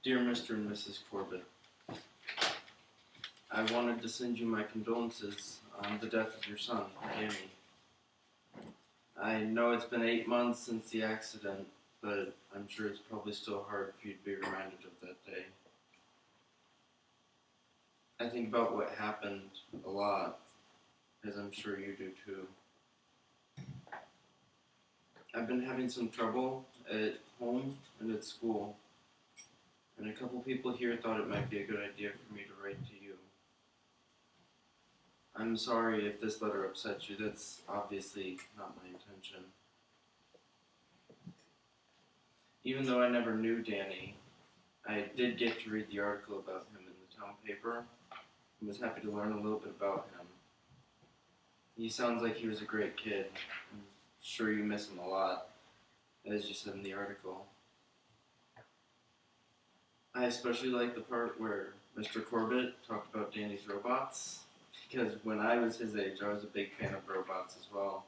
Dear Mr. and Mrs. Corbett, I wanted to send you my condolences on the death of your son, Danny. I know it's been 8 months since the accident, but I'm sure it's probably still hard for you to be reminded of that day. I think about what happened a lot, as I'm sure you do too. I've been having some trouble at home and at school, and a couple people here thought it might be a good idea for me to write to you. I'm sorry if this letter upsets you. That's obviously not my intention. Even though I never knew Danny, I did get to read the article about him in the town paper and was happy to learn a little bit about him. He sounds like he was a great kid. I'm sure you miss him a lot, as you said in the article. I especially like the part where Mr. Corbett talked about Danny's robots, because when I was his age, I was a big fan of robots as well.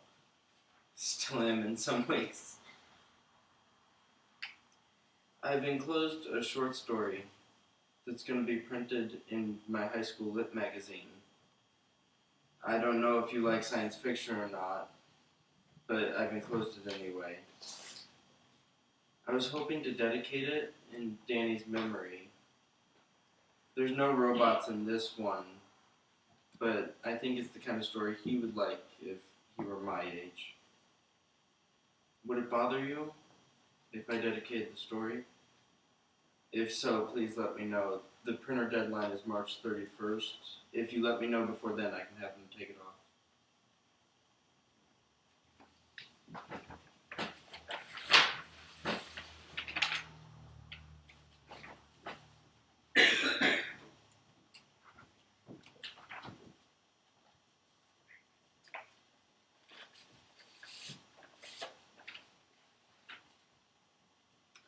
Still am in some ways. I've enclosed a short story that's going to be printed in my high school lit magazine. I don't know if you like science fiction or not, but I've enclosed it anyway. I was hoping to dedicate it in Danny's memory. There's no robots in this one, but I think it's the kind of story he would like if he were my age. Would it bother you if I dedicated the story? If so, please let me know. The printer deadline is March 31st. If you let me know before then, I can have them take it off.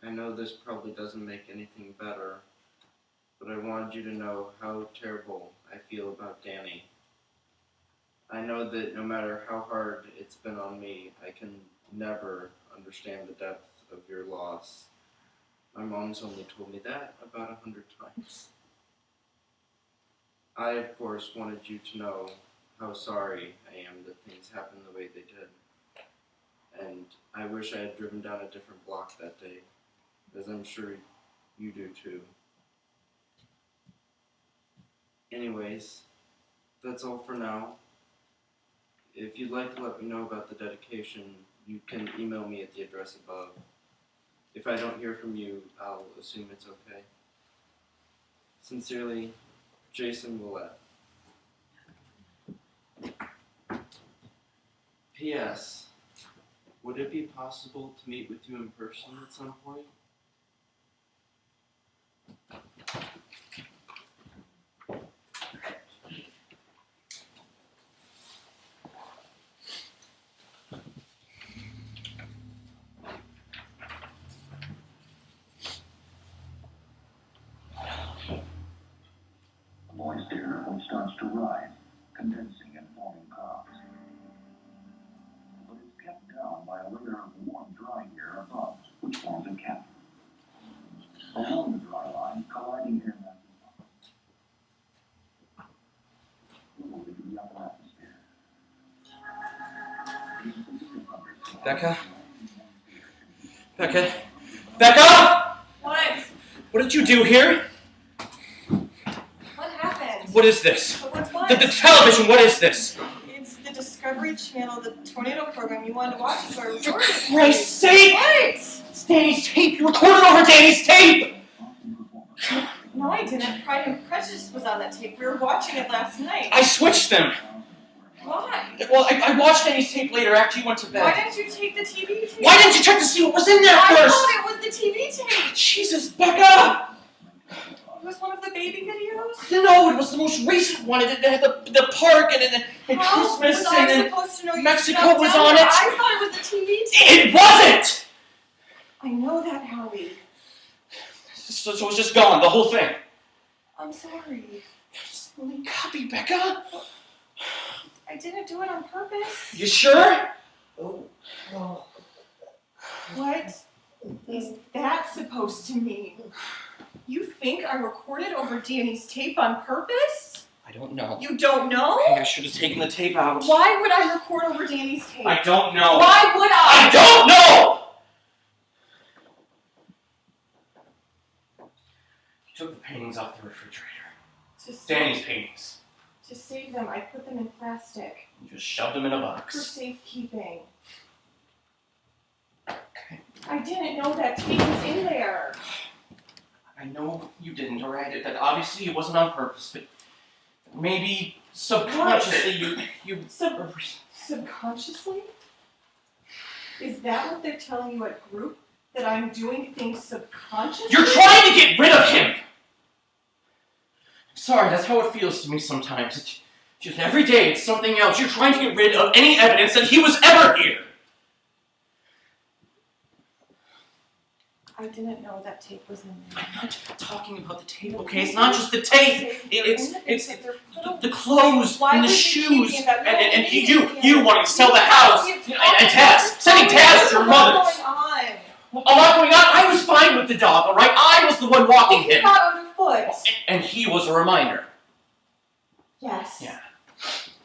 I know this probably doesn't make anything better, but I wanted you to know how terrible I feel about Danny. I know that no matter how hard it's been on me, I can never understand the depth of your loss. My mom's only told me that about 100 times. I, of course, wanted you to know how sorry I am that things happened the way they did. And I wish I had driven down a different block that day, as I'm sure you do too. Anyways, that's all for now. If you'd like to let me know about the dedication, you can email me at the address above. If I don't hear from you, I'll assume it's okay. Sincerely, Jason Willett. P.S. Would it be possible to meet with you in person at some point? The moisture starts to rise, condensing and forming clouds. But it's kept down by a layer of warm, dry air above, which forms a cap. Along the dry line, colliding air masses move into the upper atmosphere. Becca? Becca? Becca! What? What did you do here? What happened? What is this? What's what? The television, what is this? It's the Discovery Channel, the tornado program you wanted to watch, so I recorded it. For Christ's sake! What? It's Danny's tape! You recorded over Danny's tape! No, I didn't. Pride and Prejudice was on that tape. We were watching it last night. I switched them! Why? Well, I watched Danny's tape later after you went to bed. Why didn't you take the TV tape? Why didn't you check to see what was in there I first? thought it was the TV tape. Jesus, Becca! It was one of the baby videos? No, it was the most recent one. It had the park and How Christmas was I and then supposed to know you Mexico snuck was down on there? it. I thought it was the TV tape. It wasn't! I know that, Howie. So it was just gone, the whole thing. I'm sorry. It's only copy, Becca. I didn't do it on purpose. You sure? What is that supposed to mean? You think I recorded over Danny's tape on purpose? I don't know. You don't know? Okay, I should have taken the tape out. Why would I record over Danny's tape? I don't know. Why would I don't know! He took the paintings off the refrigerator. Danny's paintings. To save them, I put them in plastic. You just shoved them in a For box. safekeeping. Okay. I didn't know that tape was in there. I know you didn't, alright? That obviously it wasn't on purpose, but maybe subconsciously you Subconsciously? Is that what they're telling you at group? That I'm doing things subconsciously? You're trying to get rid of him! I'm sorry, that's how it feels to me sometimes. It's just every day it's something else. You're trying to get rid of any evidence that he was ever here. I didn't know that tape was in there. I'm not talking about the tape, okay? It's not just the tape. It's the clothes and the shoes and you wanting to sell the house and Taz, sending Taz to your mother's. What's going on? A lot going on. I was fine with the dog, all right? I was the one walking He him. got underfoot. And he was a reminder. Yes. Yeah.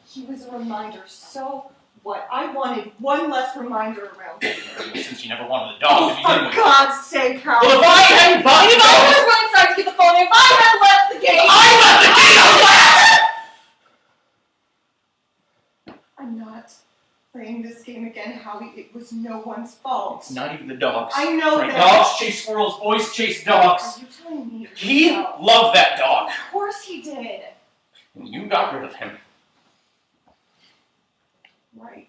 He was a reminder. So what? I wanted one less reminder around here. Since you never wanted a dog to begin For with. God's sake, Howard. Well, if I hadn't bought If it, I would have run inside to get the phone, if I had left the gate. I left the gate unlocked! I'm not playing this game again, Howie. It was no one's fault. It's not even the dogs. I know Right? that. Dogs chase squirrels, boys chase dogs. Are you telling me? He No. loved that dog. Of course he did. And you got rid of him. Right.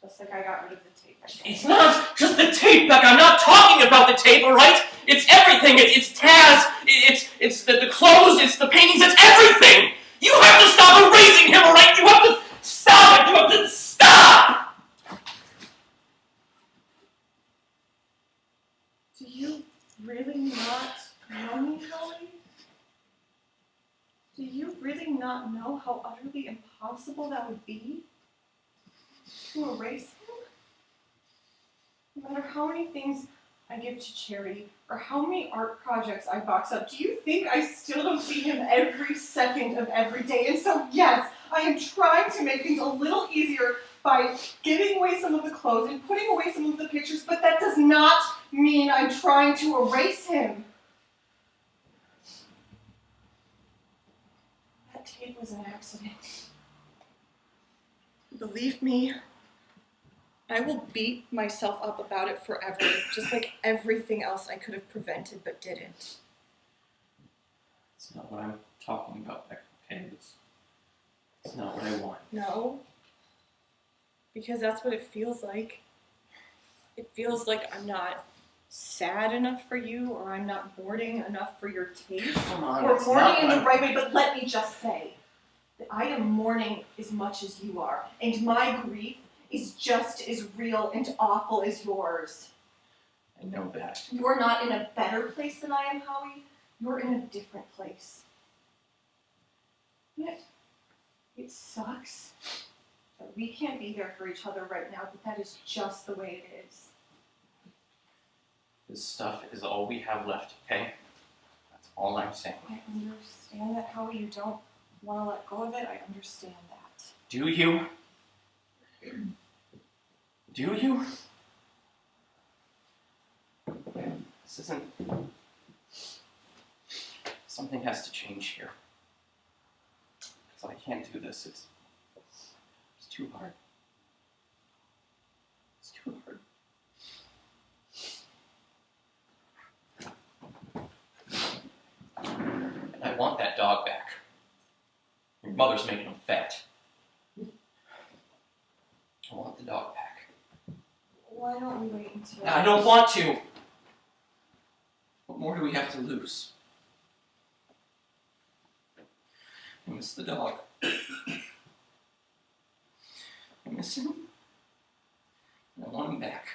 Just like I got rid of the tape. It's not just the tape, Beck. I'm not talking about the tape, all right? It's everything. It's Taz. It's the clothes. It's the paintings. It's everything. You have to stop erasing him, all right? You have to stop it. You have to stop. Do you really not know me, Howie? Do you really not know how utterly impossible that would be? To erase him? No matter how many things I give to charity, or how many art projects I box up, do you think I still don't see him every second of every day? And so, yes, I am trying to make things a little easier by giving away some of the clothes and putting away some of the pictures, but that does not mean I'm trying to erase him. That tape was an accident. Believe me, I will beat myself up about it forever, just like everything else I could have prevented but didn't. It's not what I'm talking about, Beck, okay? It's not what I want. No, because that's what it feels like. It feels like I'm not sad enough for you, or I'm not mourning enough for your taste, Come on, or it's mourning not in the what right way, but let me just say that I am mourning as much as you are, and my grief is just as real and awful as yours. I know that. You're not in a better place than I am, Howie. You're in a different place. Yet, it sucks that we can't be there for each other right now, but that is just the way it is. This stuff is all we have left, okay? That's all I'm saying. I understand that, Howie. You don't want to let go of it. I understand that. Do you? Do you? This isn't... Something has to change here. Because I can't do this. It's too hard. It's too hard. And I want that dog back. Your mother's making him fat. I want the dog back. Why don't we wait until... I don't want to. What more do we have to lose? I miss the dog. I miss him. And I want him back.